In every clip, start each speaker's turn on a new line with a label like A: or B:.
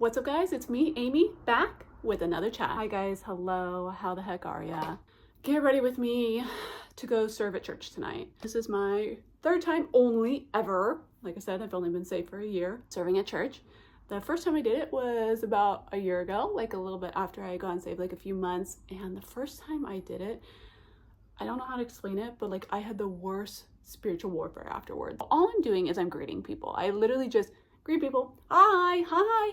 A: What's up, guys? It's me, Amy, back with another chat. Hi guys, hello, how the heck are ya? Get ready with me to go serve at church tonight. This is my third time only ever. Like I said, I've only been saved for a year serving at church. The first time I did it was about a year ago, like a little bit after I got saved, like a few months. And the first time I did it, I don't know how to explain it, but like I had the worst spiritual warfare afterwards. All I'm doing is I'm greeting people. I literally just greet people. Hi,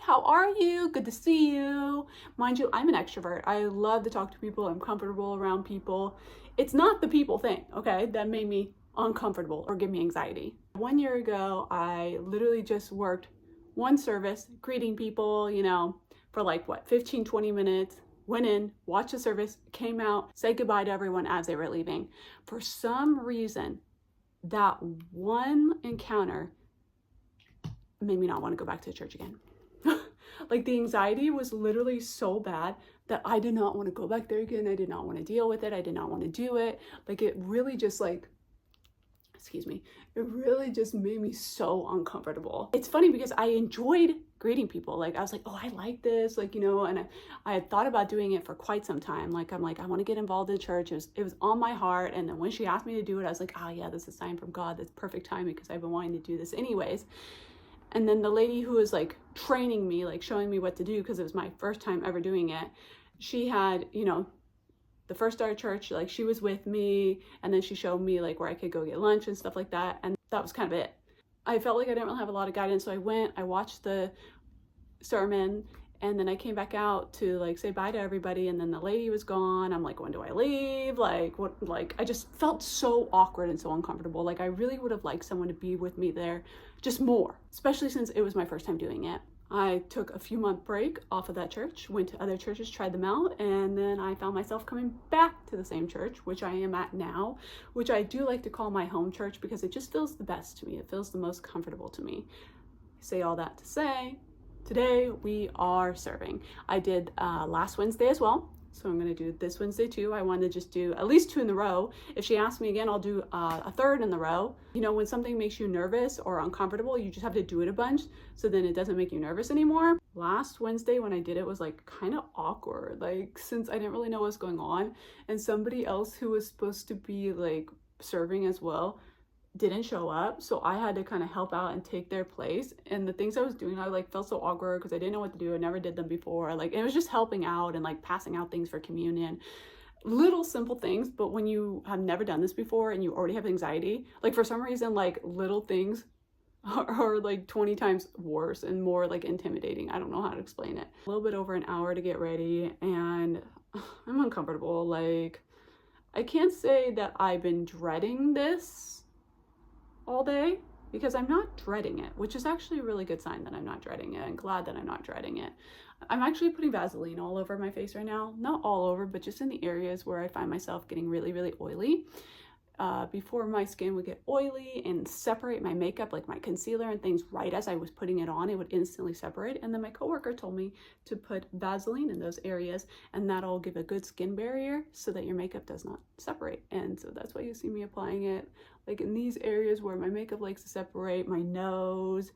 A: how are you? Good to see you. Mind you, I'm an extrovert. I love to talk to people. I'm comfortable around people. It's not the people thing, okay, that made me uncomfortable or give me anxiety. 1 year ago, I literally just worked one service, greeting people, for like 15, 20 minutes. Went in, watched the service, came out, said goodbye to everyone as they were leaving. For some reason, that one encounter made me not want to go back to church again. Like the anxiety was literally so bad that I did not want to go back there again. I did not want to deal with it. I did not want to do it. Like it really just it really just made me so uncomfortable. It's funny because I enjoyed greeting people. Like I was like, oh, I like this, and I had thought about doing it for quite some time. I want to get involved in church. It was on my heart. And then when she asked me to do it, I was like, oh yeah, this is a sign from God. That's perfect timing because I've been wanting to do this anyways. And then the lady who was like training me, like showing me what to do, because it was my first time ever doing it, she had, the first day of church, like she was with me, and then she showed me like where I could go get lunch and stuff like that. And that was kind of it. I felt like I didn't really have a lot of guidance. So I watched the sermon, and then I came back out to like say bye to everybody. And then the lady was gone. I'm like, when do I leave? I just felt so awkward and so uncomfortable. Like I really would have liked someone to be with me there just more, especially since it was my first time doing it. I took a few month break off of that church, went to other churches, tried them out, and then I found myself coming back to the same church, which I am at now, which I do like to call my home church because it just feels the best to me. It feels the most comfortable to me. I say all that to say, today we are serving. I did last Wednesday as well, so I'm going to do this Wednesday too. I wanted to just do at least 2 in a row. If she asks me again, I'll do a third in the row. When something makes you nervous or uncomfortable, you just have to do it a bunch so then it doesn't make you nervous anymore. Last Wednesday when I did it was like kind of awkward, like since I didn't really know what's going on, and somebody else who was supposed to be like serving as well didn't show up, so I had to kind of help out and take their place. And the things I was doing, I like felt so awkward because I didn't know what to do. I never did them before. Like it was just helping out and like passing out things for communion, little simple things. But when you have never done this before and you already have anxiety, like for some reason, like little things are like 20 times worse and more like intimidating. I don't know how to explain it. A little bit over an hour to get ready, and I'm uncomfortable. Like I can't say that I've been dreading this all day, because I'm not dreading it, which is actually a really good sign that I'm not dreading it, and glad that I'm not dreading it. I'm actually putting Vaseline all over my face right now. Not all over, but just in the areas where I find myself getting really, really oily. Before my skin would get oily and separate my makeup, like my concealer and things, right as I was putting it on, it would instantly separate. And then my coworker told me to put Vaseline in those areas, and that'll give a good skin barrier so that your makeup does not separate. And so that's why you see me applying it like in these areas where my makeup likes to separate, my nose.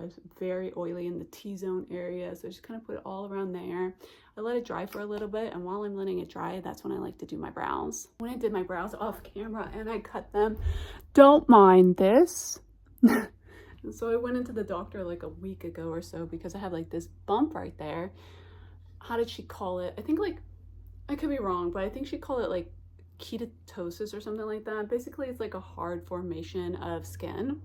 A: It's very oily in the T-zone area, so I just kind of put it all around there. I let it dry for a little bit, and while I'm letting it dry, that's when I like to do my brows. When I did my brows off camera and I cut them, don't mind this. And so I went into the doctor like a week ago or so because I have like this bump right there. How did she call it? I think like, I could be wrong, but I think she called it like keratosis or something like that. Basically, it's like a hard formation of skin.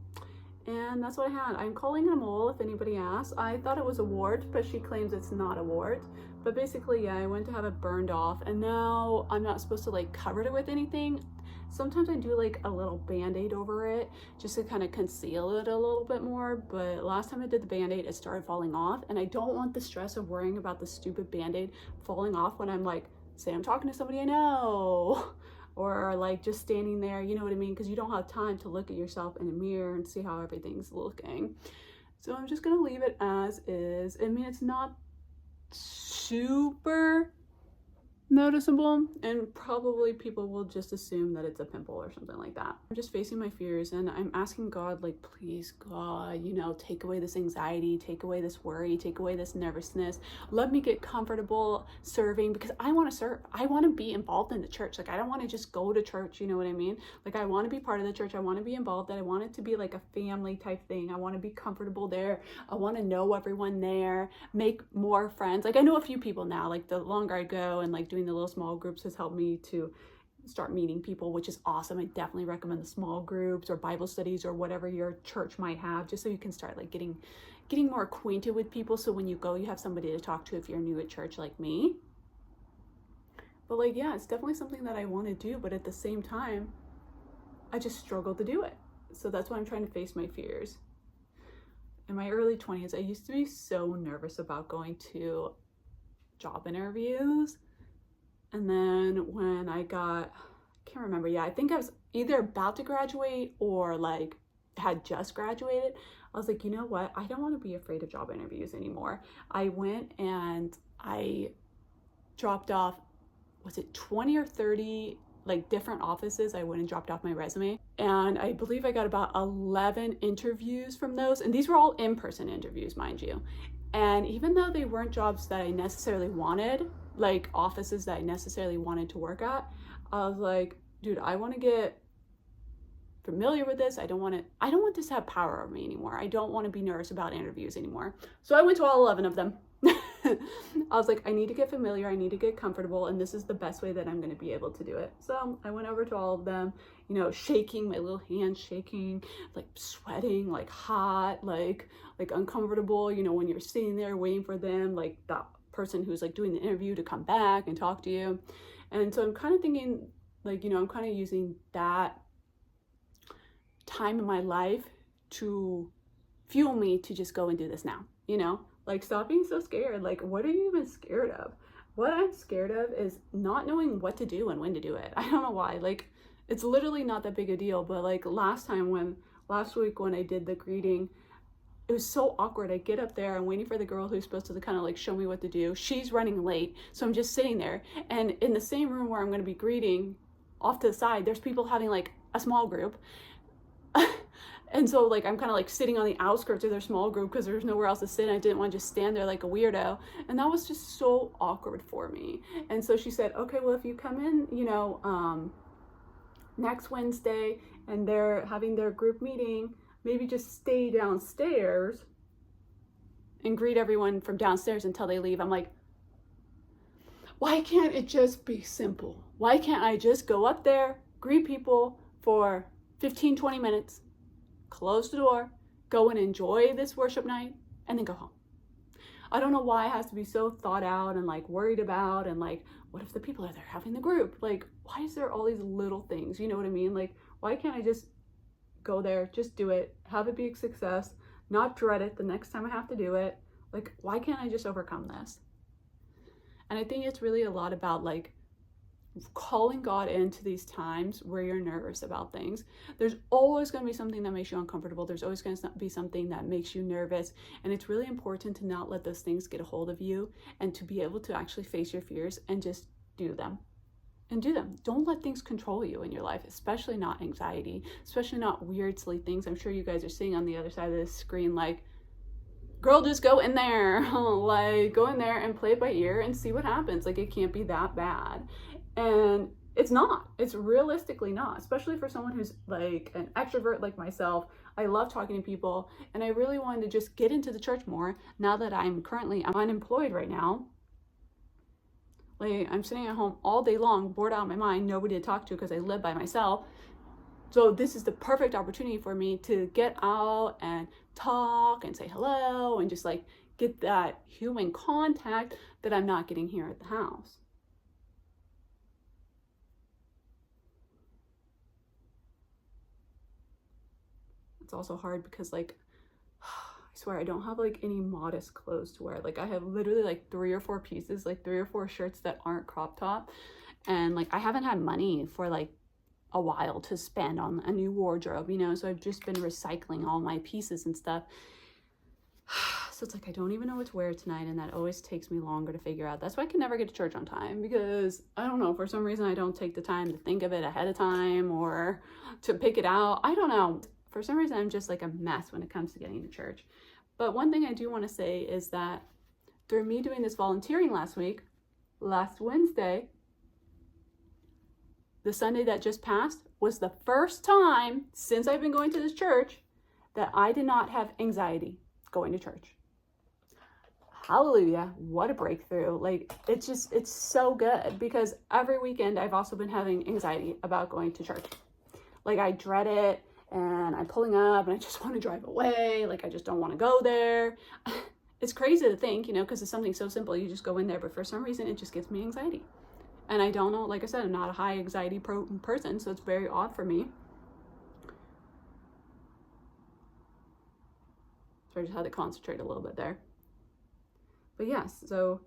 A: And that's what I had. I'm calling it a mole if anybody asks. I thought it was a wart, but she claims it's not a wart. But basically, yeah, I went to have it burned off, and now I'm not supposed to like cover it with anything. Sometimes I do like a little band-aid over it just to kind of conceal it a little bit more. But last time I did the band-aid, it started falling off, and I don't want the stress of worrying about the stupid band-aid falling off when I'm like, say I'm talking to somebody I know, or like just standing there, you know what I mean? Because you don't have time to look at yourself in a mirror and see how everything's looking. So I'm just gonna leave it as is. I mean, it's not super noticeable, and probably people will just assume that it's a pimple or something like that. I'm just facing my fears, and I'm asking God, like, please God, you know, take away this anxiety, take away this worry, take away this nervousness. Let me get comfortable serving, because I want to serve. I want to be involved in the church. Like, I don't want to just go to church, you know what I mean? Like, I want to be part of the church. I want to be involved. I want it to be like a family type thing. I want to be comfortable there. I want to know everyone there, make more friends. Like, I know a few people now. Like, the longer I go and like doing the little small groups has helped me to start meeting people, which is awesome. I definitely recommend the small groups or Bible studies or whatever your church might have, just so you can start like getting more acquainted with people, so when you go, you have somebody to talk to if you're new at church like me. But like, yeah, it's definitely something that I want to do, but at the same time, I just struggle to do it. So that's why I'm trying to face my fears. In my early 20s, I used to be so nervous about going to job interviews. And then when I can't remember, I think I was either about to graduate or like had just graduated. I was like, you know what? I don't want to be afraid of job interviews anymore. I went and I dropped off, was it 20 or 30 like different offices? I went and dropped off my resume, and I believe I got about 11 interviews from those. And these were all in-person interviews, mind you. And even though they weren't jobs that I necessarily wanted, like offices that I necessarily wanted to work at, I was like, dude, I want to get familiar with this. I don't want this to have power over me anymore. I don't want to be nervous about interviews anymore. So I went to all 11 of them. I was like, I need to get familiar. I need to get comfortable. And this is the best way that I'm going to be able to do it. So I went over to all of them, you know, shaking, my little hands shaking, like sweating, like hot, like uncomfortable, you know, when you're sitting there waiting for them, like that person who's like doing the interview to come back and talk to you. And so I'm kind of thinking, like, you know, I'm kind of using that time in my life to fuel me to just go and do this now, you know? Like, stop being so scared. Like, what are you even scared of? What I'm scared of is not knowing what to do and when to do it. I don't know why. Like, it's literally not that big a deal. But like last week when I did the greeting, it was so awkward. I get up there, I'm waiting for the girl who's supposed to kind of like show me what to do. She's running late. So I'm just sitting there. And in the same room where I'm going to be greeting, off to the side, there's people having like a small group. And so like I'm kind of like sitting on the outskirts of their small group because there's nowhere else to sit, and I didn't want to just stand there like a weirdo. And that was just so awkward for me. And so she said, okay, well, if you come in, you know, next Wednesday and they're having their group meeting, maybe just stay downstairs and greet everyone from downstairs until they leave. I'm like, why can't it just be simple? Why can't I just go up there, greet people for 15, 20 minutes, close the door, go and enjoy this worship night, and then go home? I don't know why it has to be so thought out and like worried about, and like, what if the people are there having the group? Like, why is there all these little things? You know what I mean? Like, why can't I just go there, just do it, have it be a success, not dread it the next time I have to do it? Like, why can't I just overcome this? And I think it's really a lot about like calling God into these times where you're nervous about things. There's always going to be something that makes you uncomfortable. There's always going to be something that makes you nervous. And it's really important to not let those things get a hold of you, and to be able to actually face your fears and just do them. Don't let things control you in your life, especially not anxiety, especially not weird, silly things. I'm sure you guys are seeing on the other side of this screen, like, girl, just go in there. Like, go in there and play it by ear and see what happens. Like, it can't be that bad. And it's not. It's realistically not, especially for someone who's like an extrovert like myself. I love talking to people, and I really wanted to just get into the church more now that I'm unemployed right now. Like, I'm sitting at home all day long, bored out of my mind, nobody to talk to because I live by myself. So this is the perfect opportunity for me to get out and talk and say hello and just like get that human contact that I'm not getting here at the house. It's also hard because like, I swear I don't have like any modest clothes to wear. Like, I have literally like 3 or 4 pieces, like 3 or 4 shirts that aren't crop top. And like, I haven't had money for like a while to spend on a new wardrobe, you know? So I've just been recycling all my pieces and stuff. So it's like, I don't even know what to wear tonight, and that always takes me longer to figure out. That's why I can never get to church on time, because I don't know, for some reason I don't take the time to think of it ahead of time or to pick it out. I don't know. For some reason I'm just like a mess when it comes to getting to church. But one thing I do want to say is that through me doing this volunteering last Wednesday, the Sunday that just passed, was the first time since I've been going to this church that I did not have anxiety going to church. Hallelujah, what a breakthrough. Like, it's so good, because every weekend I've also been having anxiety about going to church. Like, I dread it, and I'm pulling up and I just want to drive away. Like, I just don't want to go there. It's crazy to think, because it's something so simple. You just go in there, but for some reason it just gives me anxiety. And I don't know, like I said, I'm not a high anxiety person, so it's very odd for me. So I just had to concentrate a little bit there. But yes, so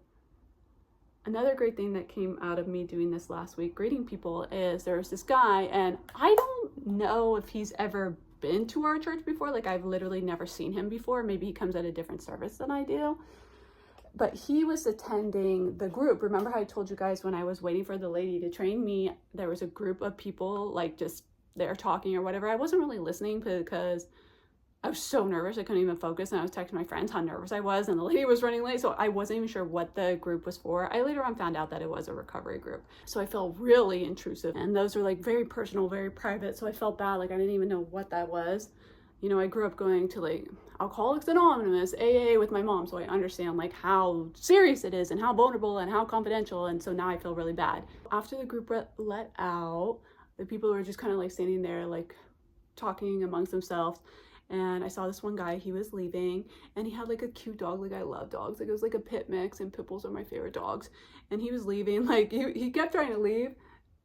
A: another great thing that came out of me doing this last week, greeting people, is there was this guy, and I don't know if he's ever been to our church before. Like, I've literally never seen him before. Maybe he comes at a different service than I do. But he was attending the group. Remember how I told you guys when I was waiting for the lady to train me, there was a group of people like just there talking or whatever. I wasn't really listening because I was so nervous. I couldn't even focus, and I was texting my friends how nervous I was, and the lady was running late, so I wasn't even sure what the group was for. I later on found out that it was a recovery group. So I felt really intrusive, and those were like very personal, very private, so I felt bad. Like, I didn't even know what that was. I grew up going to like Alcoholics Anonymous, AA with my mom, so I understand like how serious it is and how vulnerable and how confidential, and so now I feel really bad. After the group let out, the people were just kind of like standing there like talking amongst themselves, and I saw this one guy. He was leaving, and he had like a cute dog. Like, I love dogs. Like, it was like a pit mix, and pit bulls are my favorite dogs. And he was leaving. Like, he kept trying to leave.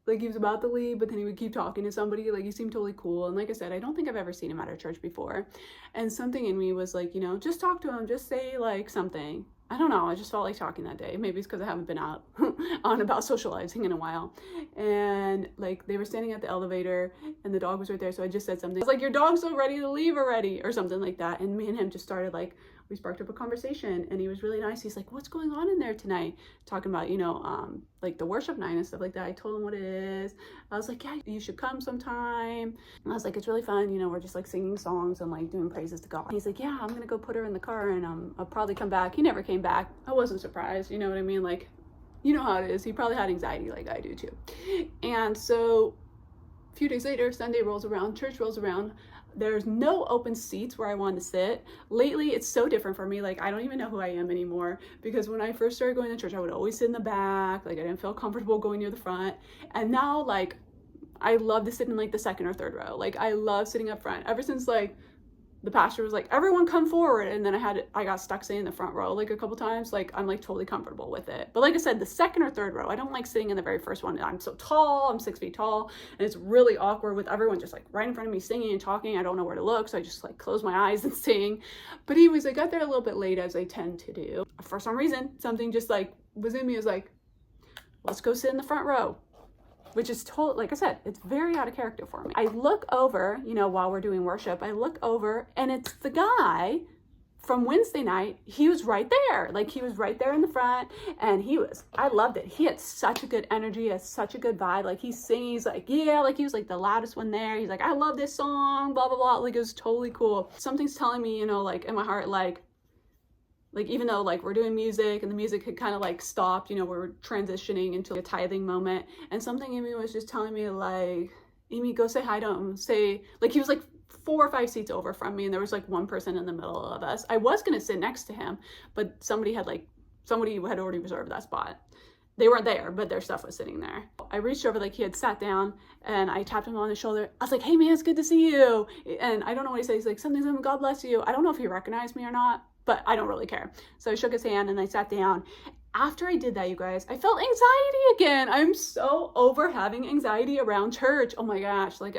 A: Like, he was about to leave, but then he would keep talking to somebody. Like, he seemed totally cool. And like I said, I don't think I've ever seen him at our church before. And something in me was like, just talk to him. Just say like something. I don't know. I just felt like talking that day. Maybe it's because I haven't been out on about socializing in a while. And like, they were standing at the elevator, and the dog was right there. So I just said something. I was like, your dog's so ready to leave already, or something like that. And me and him just started like, we sparked up a conversation, and he was really nice. He's like, what's going on in there tonight? Talking about, like the worship night and stuff like that. I told him what it is. I was like, yeah, you should come sometime. And I was like, it's really fun. We're just like singing songs and like doing praises to God. And he's like, yeah, I'm going to go put her in the car, and I'll probably come back. He never came back. I wasn't surprised. You know what I mean? Like, you know how it is. He probably had anxiety like I do too. And so a few days later, Sunday rolls around, church rolls around. There's no open seats where I want to sit. Lately, it's so different for me. Like, I don't even know who I am anymore, because when I first started going to church, I would always sit in the back. Like, I didn't feel comfortable going near the front. And now, like, I love to sit in like the second or third row. Like, I love sitting up front. Ever since like the pastor was like, everyone come forward, and then I got stuck sitting in the front row like a couple times. Like, I'm like totally comfortable with it. But like I said, the second or third row, I don't like sitting in the very first one. I'm so tall, I'm 6 feet tall, and it's really awkward with everyone just like right in front of me singing and talking. I don't know where to look, so I just like close my eyes and sing. But anyways, I got there a little bit late, as I tend to do. For some reason, something just like was in me. Was like, let's go sit in the front row. Which is totally, like I said, it's very out of character for me. I look over, while we're doing worship, I look over, and it's the guy from Wednesday night. He was right there. Like, he was right there in the front, and I loved it. He had such a good energy, had such a good vibe. Like, he's singing, he's like, yeah, like he was like the loudest one there. He's like, I love this song, blah, blah, blah. Like, it was totally cool. Something's telling me, like in my heart, like even though like we're doing music and the music had kind of like stopped, we're transitioning into a tithing moment, and something in me was just telling me like, Amy, go say hi to him. Like, he was like 4 or 5 seats over from me, and there was like one person in the middle of us. I was gonna sit next to him, but somebody had already reserved that spot. They weren't there, but their stuff was sitting there. I reached over, like he had sat down, and I tapped him on the shoulder. I was like, hey man, it's good to see you. And I don't know what he said. He's like, something, God bless you. I don't know if he recognized me or not, but I don't really care. So I shook his hand, and I sat down. After I did that, you guys, I felt anxiety again. I'm so over having anxiety around church. Oh my gosh. Like,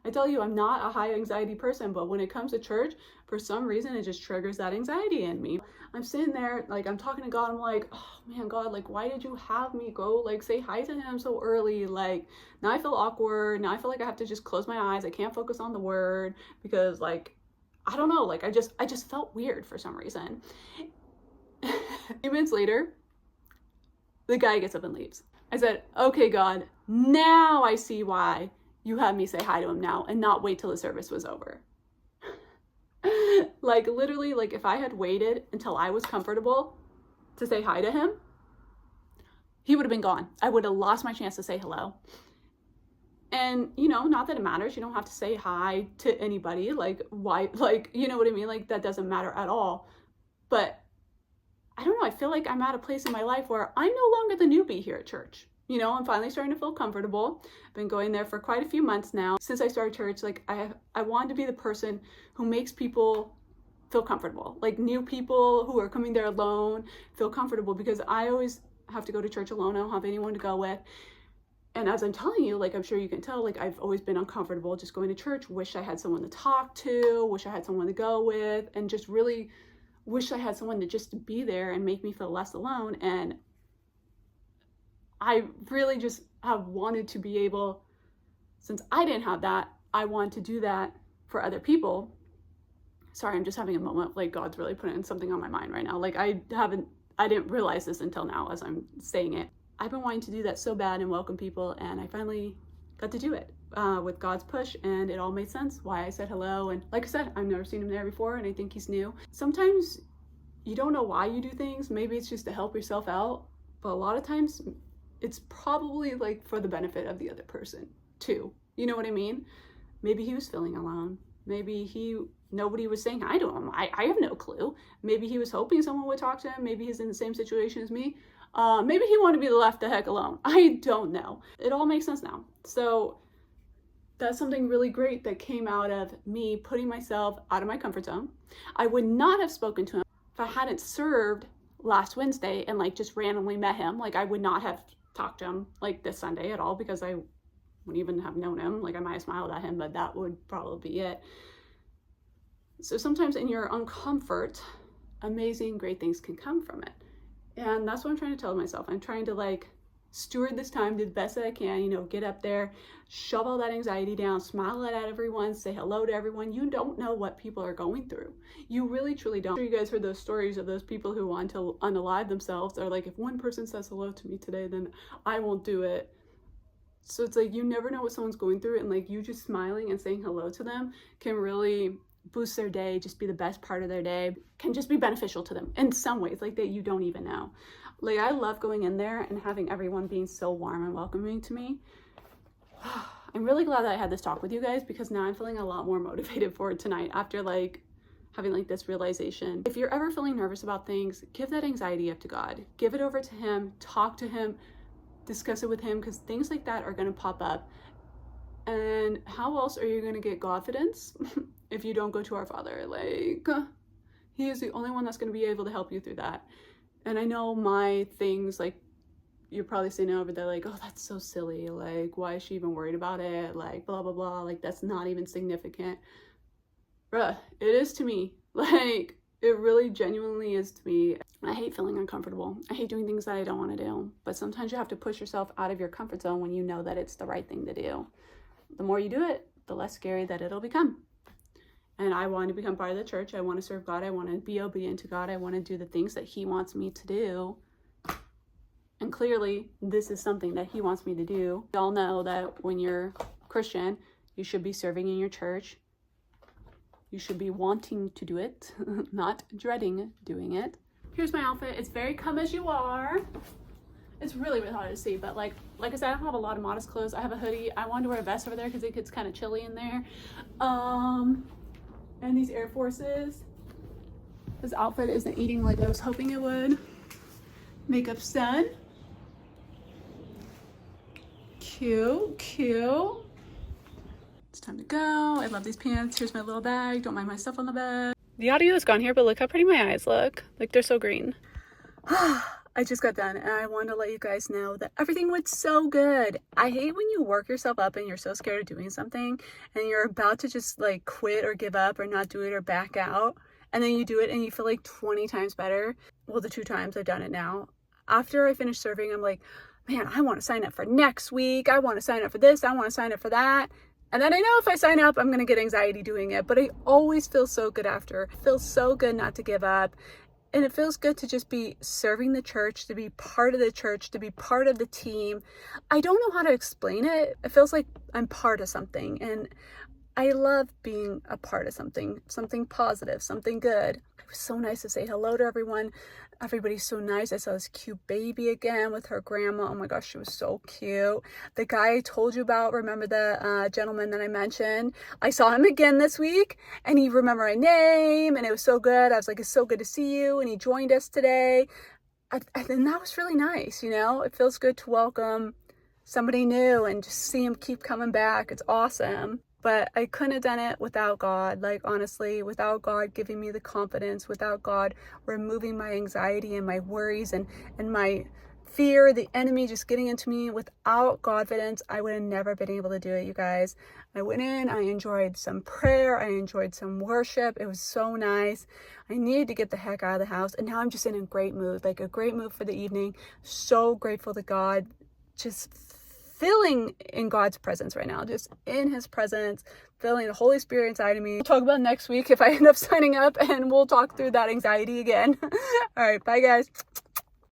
A: I tell you, I'm not a high anxiety person, but when it comes to church, for some reason, it just triggers that anxiety in me. I'm sitting there, like, I'm talking to God. I'm like, oh man, God, like, why did you have me go, like, say hi to him so early? Like, now I feel awkward. Now I feel like I have to just close my eyes. I can't focus on the word because, like, I don't know, like I just felt weird for some reason. A few minutes later, the guy gets up and leaves. I said, okay, God, now I see why you had me say hi to him now and not wait till the service was over. Like literally, like if I had waited until I was comfortable to say hi to him, he would have been gone. I would have lost my chance to say hello. And, you know, not that it matters. You don't have to say hi to anybody. Like, why? Like, you know what I mean? Like, that doesn't matter at all. But I don't know. I feel like I'm at a place in my life where I'm no longer the newbie here at church. You know, I'm finally starting to feel comfortable. I've been going there for quite a few months now. Since I started church, like, I wanted to be the person who makes people feel comfortable. Like, new people who are coming there alone feel comfortable, because I always have to go to church alone. I don't have anyone to go with. And as I'm telling you, like, I'm sure you can tell, like, I've always been uncomfortable just going to church. Wish I had someone to talk to, wish I had someone to go with, and just really wish I had someone to just be there and make me feel less alone. And I really just have wanted to be able, since I didn't have that, I want to do that for other people. Sorry, I'm just having a moment, like God's really putting something on my mind right now. Like I didn't realize this until now as I'm saying it. I've been wanting to do that so bad and welcome people, and I finally got to do it with God's push, and it all made sense why I said hello. And like I said, I've never seen him there before, and I think he's new. Sometimes you don't know why you do things. Maybe it's just to help yourself out, but a lot of times it's probably like for the benefit of the other person too. You know what I mean? Maybe he was feeling alone. Maybe nobody was saying hi to him. I have no clue. Maybe he was hoping someone would talk to him. Maybe he's in the same situation as me. Maybe he wanted to be left the heck alone. I don't know. It all makes sense now. So that's something really great that came out of me putting myself out of my comfort zone. I would not have spoken to him if I hadn't served last Wednesday and like just randomly met him. Like I would not have talked to him like this Sunday at all, because I wouldn't even have known him. Like I might have smiled at him, but that would probably be it. So sometimes in your uncomfort, amazing, great things can come from it. And that's what I'm trying to tell myself. I'm trying to like steward this time, do the best that I can, you know, get up there, shove all that anxiety down, smile at everyone, say hello to everyone. You don't know what people are going through. You really, truly don't. I'm sure you guys heard those stories of those people who want to unalive themselves. They're like, if one person says hello to me today, then I won't do it. So it's like, you never know what someone's going through, and like you just smiling and saying hello to them can really boost their day, just be the best part of their day, can just be beneficial to them in some ways, like that you don't even know. Like I love going in there and having everyone being so warm and welcoming to me. I'm really glad that I had this talk with you guys, because now I'm feeling a lot more motivated for it tonight after like having like this realization. If you're ever feeling nervous about things, give that anxiety up to God. Give it over to him, talk to him, discuss it with him, because things like that are going to pop up. And how else are you going to get confidence if you don't go to our Father? Like, he is the only one that's going to be able to help you through that. And I know my things, like, you're probably sitting over there like, oh, that's so silly. Like, why is she even worried about it? Like, blah, blah, blah. Like, that's not even significant. Bruh, it is to me. Like, it really genuinely is to me. I hate feeling uncomfortable. I hate doing things that I don't want to do. But sometimes you have to push yourself out of your comfort zone when you know that it's the right thing to do. The more you do it, the less scary that it'll become. And I want to become part of the church. I want to serve God. I want to be obedient to God. I want to do the things that he wants me to do. And clearly, this is something that he wants me to do. We all know that when you're Christian, you should be serving in your church. You should be wanting to do it, not dreading doing it. Here's my outfit. It's very come as you are. It's really, really hard to see, but like I said, I don't have a lot of modest clothes. I have a hoodie. I wanted to wear a vest over there because it gets kind of chilly in there. And these Air Forces. This outfit isn't eating like I was hoping it would. Makeup done. Cute, cute. It's time to go. I love these pants. Here's my little bag. Don't mind my stuff on the bed. The audio is gone here, but look how pretty my eyes look. Like they're so green. I just got done, and I wanted to let you guys know that everything went so good. I hate when you work yourself up and you're so scared of doing something and you're about to just like quit or give up or not do it or back out, and then you do it and you feel like 20 times better. Well, the 2 times I've done it now. After I finish serving, I'm like, man, I want to sign up for next week. I want to sign up for this. I want to sign up for that. And then I know if I sign up, I'm going to get anxiety doing it, but I always feel so good after. It feels so good not to give up. And it feels good to just be serving the church, to be part of the church, to be part of the team. I don't know how to explain it. It feels like I'm part of something. And I love being a part of something positive, something good. It was so nice to say hello to everyone. Everybody's so nice. I saw this cute baby again with her grandma. Oh my gosh, she was so cute. The guy I told you about, remember the gentleman that I mentioned? I saw him again this week and he remembered my name and it was so good. I was like, it's so good to see you. And he joined us today. And that was really nice, you know? It feels good to welcome somebody new and just see him keep coming back. It's awesome. But I couldn't have done it without God. Like, honestly, without God giving me the confidence, without God removing my anxiety and my worries and my fear, the enemy just getting into me. Without confidence, I would have never been able to do it, you guys. I went in, I enjoyed some prayer, I enjoyed some worship. It was so nice. I needed to get the heck out of the house. And now I'm just in a great mood, like a great mood for the evening. So grateful to God. Just feeling in God's presence right now, just in his presence, feeling the Holy Spirit inside of me. We'll talk about next week if I end up signing up and we'll talk through that anxiety again. All right, bye guys.